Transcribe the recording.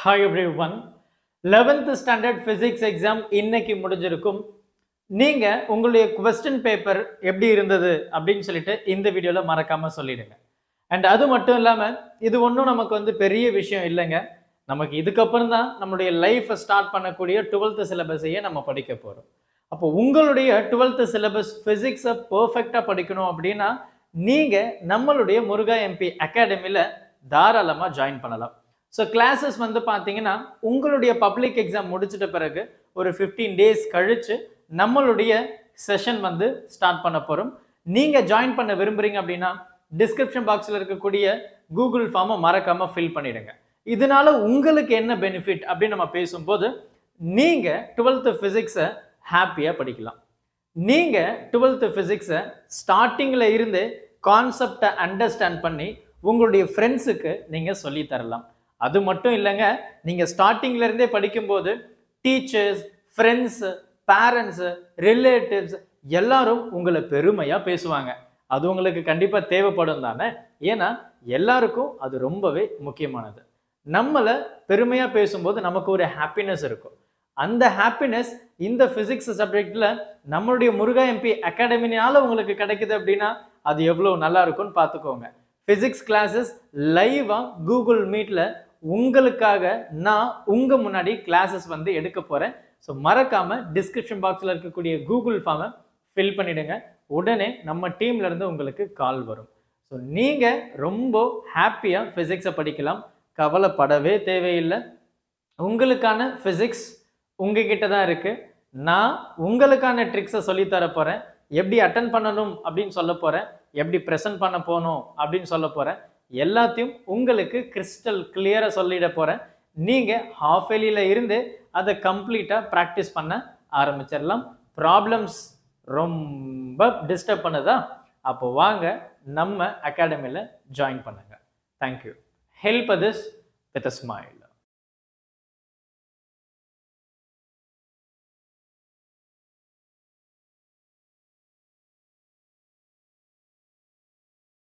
Hi everyone. 11th standard physics exam இன்னைக்கு முடிஞ்சிருக்கும். நீங்க உங்களுடைய question paper எப்படி இருந்தது அப்படின்னு சொல்லிட்டு இந்த வீடியோல மறக்காம சொல்லிடுங்க. And அது மட்டும் இல்லாம இது ஒன்றும் நமக்கு வந்து பெரிய விஷயம் இல்லைங்க. நமக்கு இதுக்கப்புறம் தான் நம்மளுடைய லைஃப்பை ஸ்டார்ட் பண்ணக்கூடிய 12th சிலபஸையே நம்ம படிக்க போறோம். அப்போ உங்களுடைய 12th சிலபஸ் பிசிக்ஸை பெர்ஃபெக்டாக படிக்கணும் அப்படின்னா நீங்க நம்மளுடைய முருகா எம்பி அகாடமியில் தாராளமாக ஜாயின் பண்ணலாம். ஸோ கிளாஸஸ் வந்து பார்த்தீங்கன்னா உங்களுடைய பப்ளிக் எக்ஸாம் முடிச்சிட்ட பிறகு ஒரு 15 டேஸ் கழிச்சு நம்மளுடைய செஷன் வந்து ஸ்டார்ட் பண்ண போகிறோம். நீங்கள் ஜாயின் பண்ண விரும்புறீங்க அப்படின்னா டிஸ்கிரிப்ஷன் பாக்ஸில் இருக்கக்கூடிய கூகுள் ஃபார்மை மறக்காமல் ஃபில் பண்ணிடுங்க. இதனால உங்களுக்கு என்ன பெனிஃபிட் அப்படின்னு நம்ம பேசும்போது நீங்கள் 12th ஃபிசிக்ஸை ஹாப்பியாக படிக்கலாம். நீங்கள் 12th ஃபிசிக்ஸை ஸ்டார்டிங்கில் இருந்து கான்செப்டை அண்டர்ஸ்டாண்ட் பண்ணி உங்களுடைய ஃப்ரெண்ட்ஸுக்கு நீங்கள் சொல்லி தரலாம். அது மட்டும் இல்லைங்க, நீங்கள் ஸ்டார்டிங்ல இருந்தே படிக்கும்போது டீச்சர்ஸ், ஃப்ரெண்ட்ஸு, பேரண்ட்ஸு, ரிலேட்டிவ்ஸ் எல்லாரும் உங்களை பெருமையாக பேசுவாங்க. அது உங்களுக்கு கண்டிப்பாக தேவைப்படும் தானே? ஏன்னா எல்லாருக்கும் அது ரொம்பவே முக்கியமானது. நம்மளை பெருமையாக பேசும்போது நமக்கு ஒரு ஹாப்பினஸ் இருக்கும். அந்த ஹாப்பினஸ் இந்த ஃபிசிக்ஸ் சப்ஜெக்டில் நம்மளுடைய முருகா எம்பி அகாடமினால உங்களுக்கு கிடைக்குது அப்படின்னா அது எவ்வளோ நல்லா இருக்கும்னு பார்த்துக்கோங்க. ஃபிசிக்ஸ் கிளாஸஸ் லைவாக கூகுள் மீட்டில் உங்களுக்காக நான் உங்கள் முன்னாடி கிளாஸஸ் வந்து எடுக்க போகிறேன். ஸோ மறக்காமல் டிஸ்கிரிப்ஷன் பாக்ஸில் இருக்கக்கூடிய கூகுள் ஃபார்மை ஃபில் பண்ணிவிடுங்க. உடனே நம்ம டீம்லேருந்து உங்களுக்கு கால் வரும். ஸோ நீங்கள் ரொம்ப ஹாப்பியாக ஃபிசிக்ஸை படிக்கலாம். கவலைப்படவே தேவையில்லை. உங்களுக்கான ஃபிசிக்ஸ் உங்ககிட்ட தான் இருக்குது. நான் உங்களுக்கான ட்ரிக்ஸை சொல்லித்தர போகிறேன். எப்படி அட்டன் பண்ணணும் அப்படின்னு சொல்ல போகிறேன். எப்படி ப்ரெசென்ட் பண்ண போகணும் அப்படின்னு சொல்ல போகிறேன். எல்லாத்தையும் உங்களுக்கு கிறிஸ்டல் கிளியராக சொல்லிட போகிறேன். நீங்கள் ஹாஃப் எலியில் இருந்து அதை கம்ப்ளீட்டாக ப்ராக்டிஸ் பண்ண ஆரம்பிச்சிடலாம். ப்ராப்ளம்ஸ் ரொம்ப டிஸ்டர்ப் பண்ணுதா? அப்போ வாங்க நம்ம அகாடமியில் ஜாயின் பண்ணுங்க. Thank you. Help others with a smile.